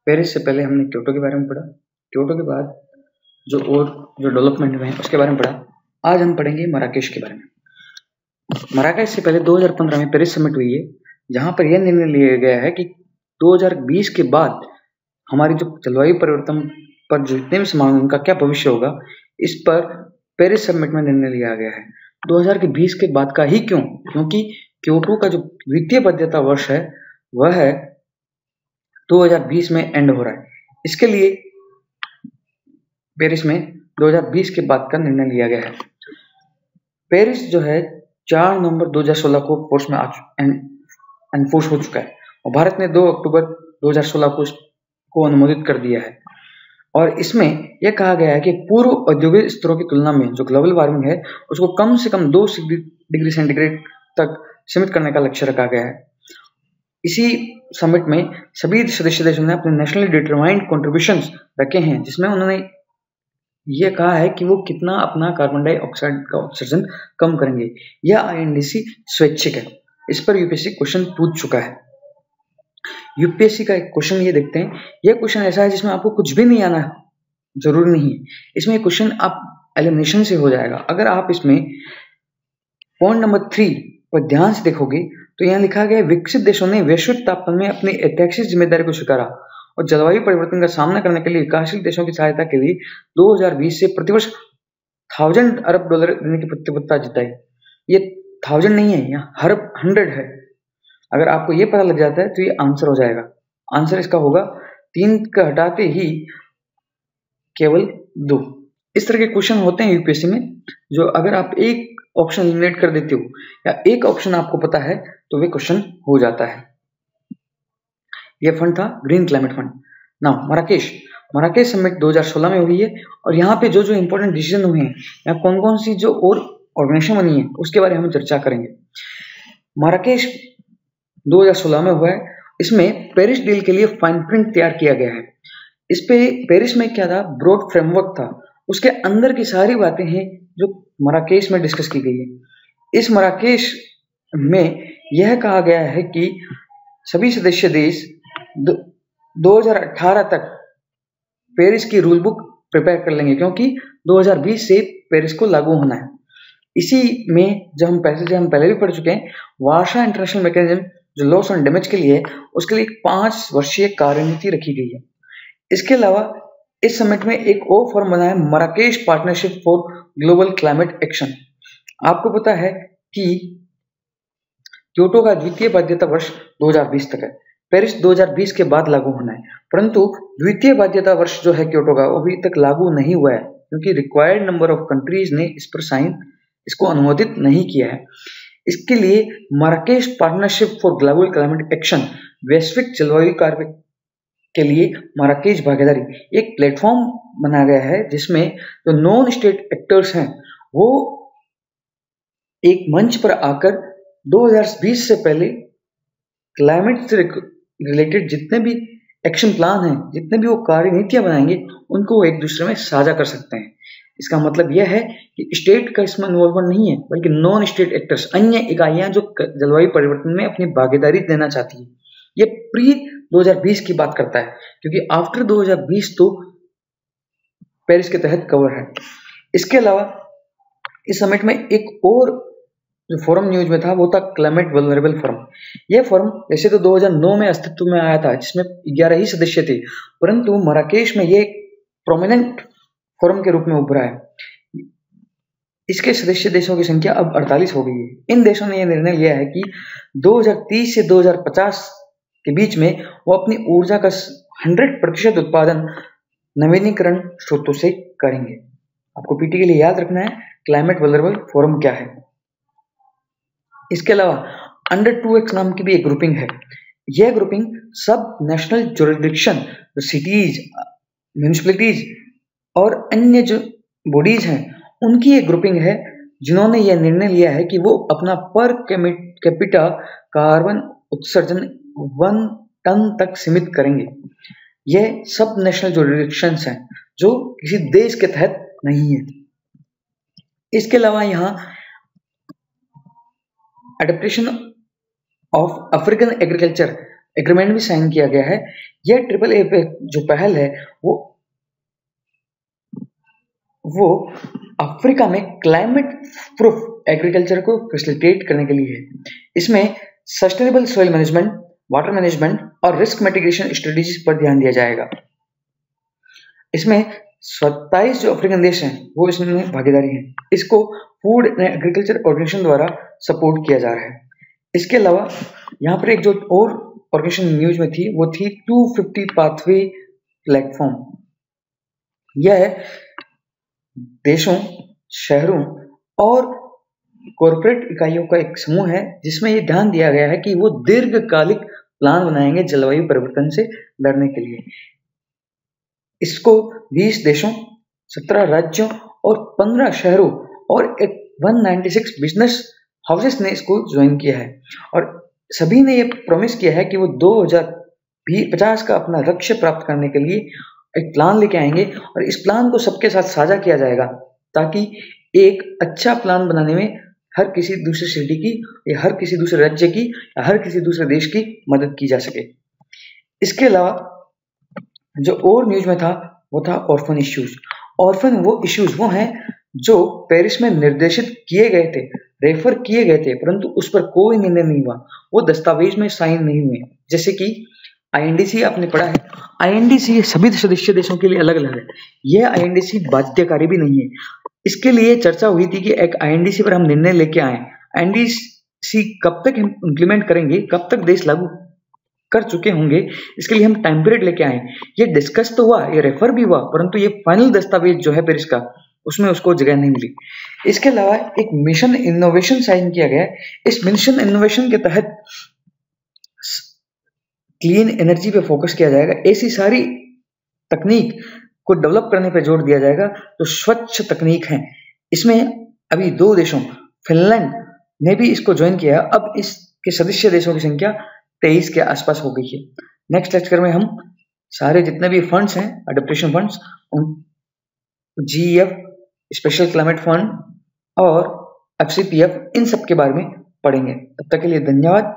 Paris से पहले हमने क्योटो के बारे में पढ़ा। क्योटो के बाद जो डेवलपमेंट हुए हैं उसके बारे में पढ़ा। आज हम पढ़ेंगे मराकेश के बारे में। मराकेश से पहले 2015 में पेरिस समिट हुई है, जहां पर यह निर्णय लिया गया है कि 2020 के बाद हमारी जो जलवायु परिवर्तन पर जो जितने भी समाधान उनका क्या भविष्य होगा, इस पर पेरिस समिट में निर्णय लिया गया है। 2020 के बाद का ही क्यों? क्योंकि क्योटो का जो द्वितीय बाध्यता वर्ष है वह है 2020 में एंड हो रहा है। इसके लिए पेरिस में 2020 के बाद का निर्णय लिया गया है। पेरिस जो है 4 नवंबर 2016 को फोर्स में एनफोर्स हो चुका है और भारत ने 2 अक्टूबर 2016 को अनुमोदित कर दिया है। और इसमें यह कहा गया है कि पूर्व औद्योगिक स्तरों की तुलना में जो ग्लोबल वार्मिंग है उसको कम से कम 2 डिग्री सेंटीग्रेड तक सीमित करने का लक्ष्य रखा गया है। इसी समिट में सभी सदस्य देशों ने अपने नेशनली डिटरमाइंड कॉन्ट्रीब्यूशंस रखे हैं, जिसमें उन्होंने यह कहा है कि वो कितना अपना कार्बन डाइऑक्साइड का उत्सर्जन कम करेंगे। यह आईएनडीसी स्वैच्छिक है। इस पर यूपीएससी क्वेश्चन पूछ चुका है। यूपीएससी का एक क्वेश्चन ये देखते हैं। यह क्वेश्चन ऐसा है जिसमें आपको कुछ भी नहीं आना जरूरी नहीं है। इसमें क्वेश्चन आप एलिमिनेशन से हो जाएगा। अगर आप इसमें पॉइंट नंबर 3 पर ध्यान से देखोगे तो यहाँ लिखा गया है, विकसित देशों ने वैश्विक तापमान में अपनी ऐतिहासिक जिम्मेदारी को स्वीकारा और जलवायु परिवर्तन का सामना करने के लिए विकासशील देशों की सहायता के लिए 2020 से प्रतिवर्ष $1000 अरब देने की प्रतिबद्धता जताई। ये 1000 नहीं है, यहाँ अरब 100 है। अगर आपको ये पता लग जाता है तो ये आंसर हो जाएगा। आंसर इसका होगा 3 का हटाते ही केवल 2। इस तरह के क्वेश्चन होते हैं यूपीएससी में, जो अगर आप एक ऑप्शन एलिमिनेट कर देते हो या एक ऑप्शन आपको पता है तो वे क्वेश्चन हो जाता है। यह फंड था green climate fund. Now Marrakesh summit 2016 में हुई है और यहाँ पे जो इंपॉर्टेंट डिसीजन हुए हैं या कौन कौन सी जो और ऑर्गेनाइजेशन बनी है उसके बारे में हम चर्चा करेंगे। मराकेश 2016 में हुआ है। इसमें पेरिस डील के लिए फाइन प्रिंट तैयार किया गया है। इस पे पेरिस में क्या था, ब्रॉड फ्रेमवर्क था, उसके अंदर की सारी बातें हैं जो मराकेश में डिस्कस की गई है। इस मराकेश में यह कहा गया है कि सभी सदस्य देश 2018 तक पेरिस की रूल बुक प्रिपेयर कर लेंगे, क्योंकि 2020 से पेरिस को लागू होना है। इसी में जो हम पहले भी पढ़ चुके हैं, वार्सा इंटरनेशनल मैकेनिज्म जो लॉस ऑन डैमेज के लिए है, उसके लिए 5 वर्षीय कार्यनीति रखी गई है। इसके अलावा इस समिट में एक और फोरम बना है, Marrakesh partnership for global climate action. आपको पता है कि क्योटो का द्वितीय बाध्यता वर्ष 2020 तक है। पेरिस 2020 के बाद लागू होना है, परंतु द्वितीय बाध्यता वर्ष जो है क्योटो का अभी तक लागू नहीं हुआ है, क्योंकि रिक्वायर्ड नंबर ऑफ कंट्रीज ने इस पर इसको अनुमोदित नहीं किया है। इसके लिए Marrakesh partnership for global climate action, वैश्विक जलवायु कार्य के लिए मराकेश भागीदारी, एक प्लेटफॉर्म बनाया गया है जिसमें जो नॉन स्टेट एक्टर्स हैं वो एक मंच पर आकर 2020 से पहले क्लाइमेट से रिलेटेड जितने भी एक्शन प्लान हैं, जितने भी वो कार्यनीतियां बनाएंगे, उनको एक दूसरे में साझा कर सकते हैं। इसका मतलब यह है कि स्टेट का इसमें इन्वॉल्वमेंट नहीं है, बल्कि नॉन स्टेट एक्टर्स, अन्य इकाइयां जो जलवायु परिवर्तन में अपनी भागीदारी देना चाहती है। ये प्री 2020 की बात करता है, क्योंकि आफ्टर 2020 तो पेरिस के तहत कवर है। इसके अलावा इस समिट में एक और जो फोरम न्यूज में था वो था क्लाइमेट वल्नरेबल फोरम। यह फोरम वैसे तो 2009 में अस्तित्व में आया था, जिसमें 11 ही सदस्य थे, परंतु मराकेश में यह प्रोमिनेंट फोरम के रूप में उभरा है। इसके सदस्य देशों की संख्या अब 48 हो गई है। इन देशों ने यह निर्णय लिया है कि 2030 से 2050 के बीच में वो अपनी ऊर्जा का 100% उत्पादन नवीनीकरण स्रोतों से करेंगे। आपको पीटी के लिए याद रखना है क्लाइमेट वल्नरेबल फोरम क्या है। इसके अलावा अंडर 2X नाम की भी एक ग्रुपिंग है। यह ग्रुपिंग सब नेशनल जुरिडिक्शन, सिटीज, म्यूनिसिपैलिटीज और अन्य जो बॉडीज हैं उनकी एक ग्रुपिंग है, जिन्होंने यह निर्णय लिया है कि वो अपना पर कैपिटा कार्बन उत्सर्जन 1 टन तक सीमित करेंगे। यह सब नेशनल जुरिडिक्शंस हैं जो किसी देश के तहत नहीं है। इसके अलावा यहाँ adaptation of African agriculture agreement भी साइन किया गया है। यह ट्रिपल ए पे जो पहल है वो अफ्रीका में क्लाइमेट प्रूफ एग्रीकल्चर को फैसिलिटेट करने के लिए है। इसमें sustainable soil management, water management और रिस्क मिटिगेशन स्ट्रेटेजीज पर ध्यान दिया जाएगा। इसमें 27 जो अफ्रीकन देश हैं वो इसमें भागीदारी हैं। इसको फूड एंड एग्रीकल्चर ऑर्गेनाइजेशन द्वारा सपोर्ट किया जा रहा है। इसके अलावा यहाँ पर एक जो और ऑर्गेनाइजेशन न्यूज में थी वो थी 250 पाथवे प्लेटफॉर्म। यह देशों, शहरों और कॉरपोरेट इकाइयों का एक समूह है जिसमें ये ध्यान दिया गया है कि वो दीर्घकालिक प्लान बनाएंगे जलवायु परिवर्तन से लड़ने के लिए। इसको 20 देशों, 17 राज्यों और 15 शहरों और 196 बिजनेस हाउसेस ने इसको ज्वाइन किया है और सभी ने ये प्रॉमिस किया है कि वो 2050 का अपना लक्ष्य प्राप्त करने के लिए एक प्लान लेके आएंगे और इस प्लान को सबके साथ साझा किया जाएगा ताकि एक अच्छा प्लान बनाने में हर किसी दूसरे सिटी की या हर किसी दूसरे राज्य की या हर किसी दूसरे देश की मदद की जा सके। इसके अलावा जो और न्यूज में था वो था ऑर्फन इश्यूज। ऑर्फन वो इश्यूज वो हैं जो पेरिस में निर्देशित किए गए थे, रेफर किए गए थे, परंतु उस पर कोई निर्णय नहीं हुआ, वो दस्तावेज में साइन नहीं हुए। जैसे कि आईएनडीसी आपने पढ़ा है, आईएनडीसी सभी सदस्य देशों के लिए अलग अलग है। यह आईएनडीसी बाध्यकारी भी नहीं है। इसके लिए चर्चा हुई थी कि एक आईएनडीसी पर हम निर्णय लेके आए। आईएनडीसी कब तक हम इम्प्लीमेंट करेंगे, कब तक देश लागू कर चुके होंगे, इसके लिए हम टाइम पीरियड लेके आए। ये डिस्कस तो हुआ, ये रेफर भी हुआ, परंतु ये फाइनल दस्तावेज जो है पेरिस का उसमें उसको जगह नहीं मिली। इसके अलावा एक मिशन इनोवेशन साइन किया गया। इस मिशन इनोवेशन के तहत क्लीन एनर्जी पे फोकस किया जाएगा। ऐसी सारी तकनीक को डेवलप करने पे जोर दिया जाएगा जो स्वच्छ तकनीक है। इसमें अभी 2 देशों फिनलैंड ने भी इसको ज्वाइन किया। अब इसके सदस्य देशों की संख्या 23 के आसपास हो गई है। नेक्स्ट लेक्चर में हम सारे जितने भी फंड्स हैं, अडेप्टेशन फंड्स, उन जीईएफ, स्पेशल क्लाइमेट फंड और एफसीपीएफ, इन सब के बारे में पढ़ेंगे। तब तक के लिए धन्यवाद।